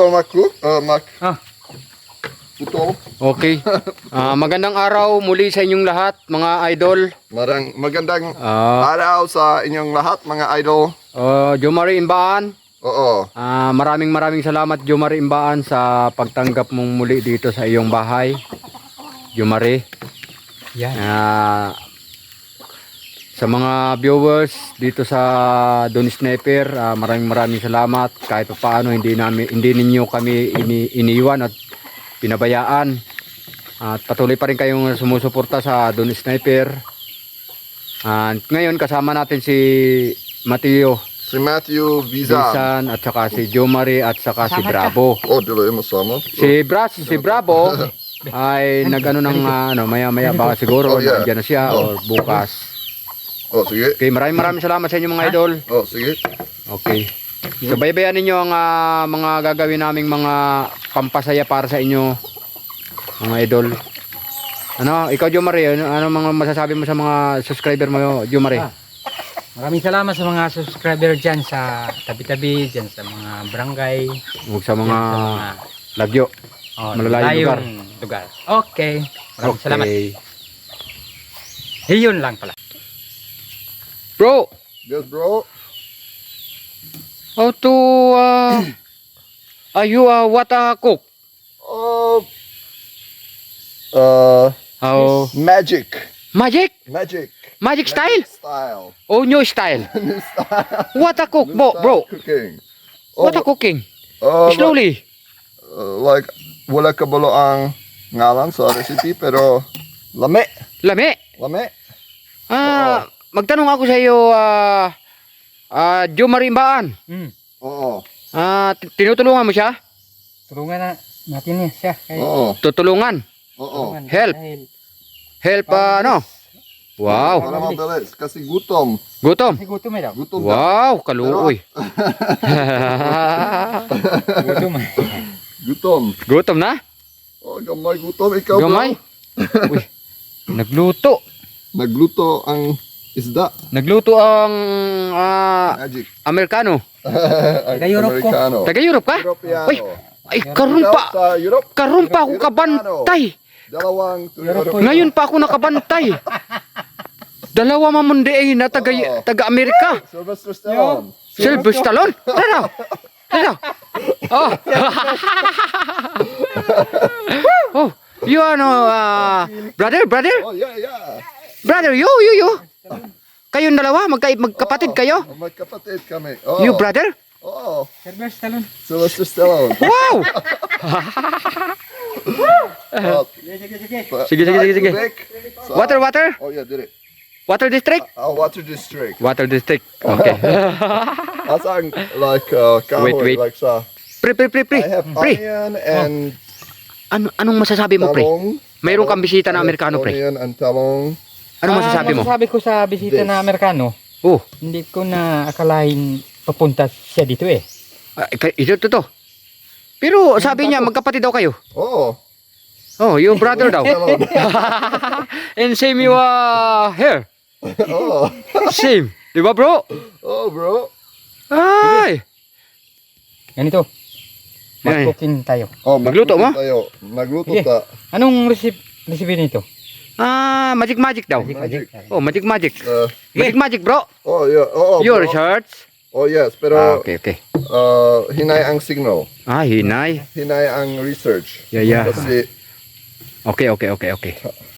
ikaw mag-cook? Ah, Putol? Okay. Magandang araw muli sa inyong lahat, mga idol. Magandang Ah, araw sa inyong lahat, mga idol. Jomari Imbaan. Oo. Maraming salamat, Jomari Imbaan, sa pagtanggap mong muli dito sa iyong bahay. Jomari. yan. Sa mga viewers dito sa Don Sniper, maraming salamat. Kahit pa paano hindi ninyo kami iniiwan at pinabayaan. At patuloy pa rin kayong sumusuporta sa Don Sniper. Ngayon kasama natin si Mateo Si Matthew Vizan. Bisan at saka si Jomari at saka si Bravo. Oh, dili mo sama. Si Bravo ay nagano ng maya baka siguro Oh, yeah. nandiyan na siya o bukas. Oh, sige. Okay, maraming salamat sa inyo mga idol. Oh, sige. Okay. So baybayan ninyo ang mga gagawin naming mga pampasaya para sa inyo mga idol. Ikaw Jomari, ano mga masasabi mo sa mga subscriber mo, Jomari? Maraming salamat sa mga subscriber dyan sa tabi-tabi, dyan sa mga barangay, Huwag sa mga dyan sa lagyo. Malalayong lugar. Okay. Maraming salamat. Okay. Yun lang pala. Bro, Yes, bro. how to you what cook? Oh, How magic. magic? Magic. Magic style? Style. Oh, new style. New style. What a cook, New bro? style Bro, Cooking. what a cooking? Oh, Slowly. like, wala kabalo ang ngalan sa recipe, pero lame. Lami. Lame. Magtanong ako sa iyo, Jomari Imbaan. Oo. Tinutulungan mo siya? Tulungan natin niya siya. Oo. Tutulungan. Oo. Help. Help, Wow. Para mabilis. Kasi gutom. Gutom. Kasi gutom daw. Gutom Wow, kaluoy. Gutom. Gutom. Gutom na? Oh, gamay gutom. Ikaw Gamay. bro. Uy, nagluto. Nagluto ang isda. Nagluto ang Magic. Amerikano. Taga-Europe ko. Amerikano. Taga-Europe ka? Europeano. Uy, ay karumpa. Sa Europe. Karumpa ako kabantay. Dalawang Europe. Ngayon pa ako nakabantay. Dalawa mamundi ay na taga-Amerika. Sylvester Stallone. Sylvester Stallone? Tara. Oh. Oh, you brother? Oh, yeah. Brother, you. Kayong dalawa, magkapatid kayo? Oh, magkapatid kami. Oh. You brother? Oh, Sylvester Stallone. Sylvester Stallone. Wow! Oh, Sige. Quebec. Water? Oh, yeah, did it. Water district? Water district. Water district. Okay. Asang like kahoy, Wait. like sa. Pre. I have Pre. onion and Anong masasabi mo, pre? talong. Mayroon kang bisita na I have Amerikano, pre. Onion and talong. Anong masasabi mo? Masasabi ko sa bisita This. na Amerikano, Oh, hindi ko na akalain papunta siya dito eh. ito. Pero sabi niya, magkapatid daw kayo. Oh, Oh, you brother daw. Stallone. And same you hair. Oh, Same. Di ba, bro? oh, bro. Ay. Ganito. Ay. Mag-cooking tayo. Oh, Magluto mo? tayo. Magluto Sige. ta. Anong recipe nito? Magic daw. Magic. Oh, magic. Uh, Magic, bro. oh, yeah. Oh, Your bro. shirts. Oh, yes. Pero Okay. hinay ang signal. Hinay. Hinay ang research. Yeah. Kasi Okay.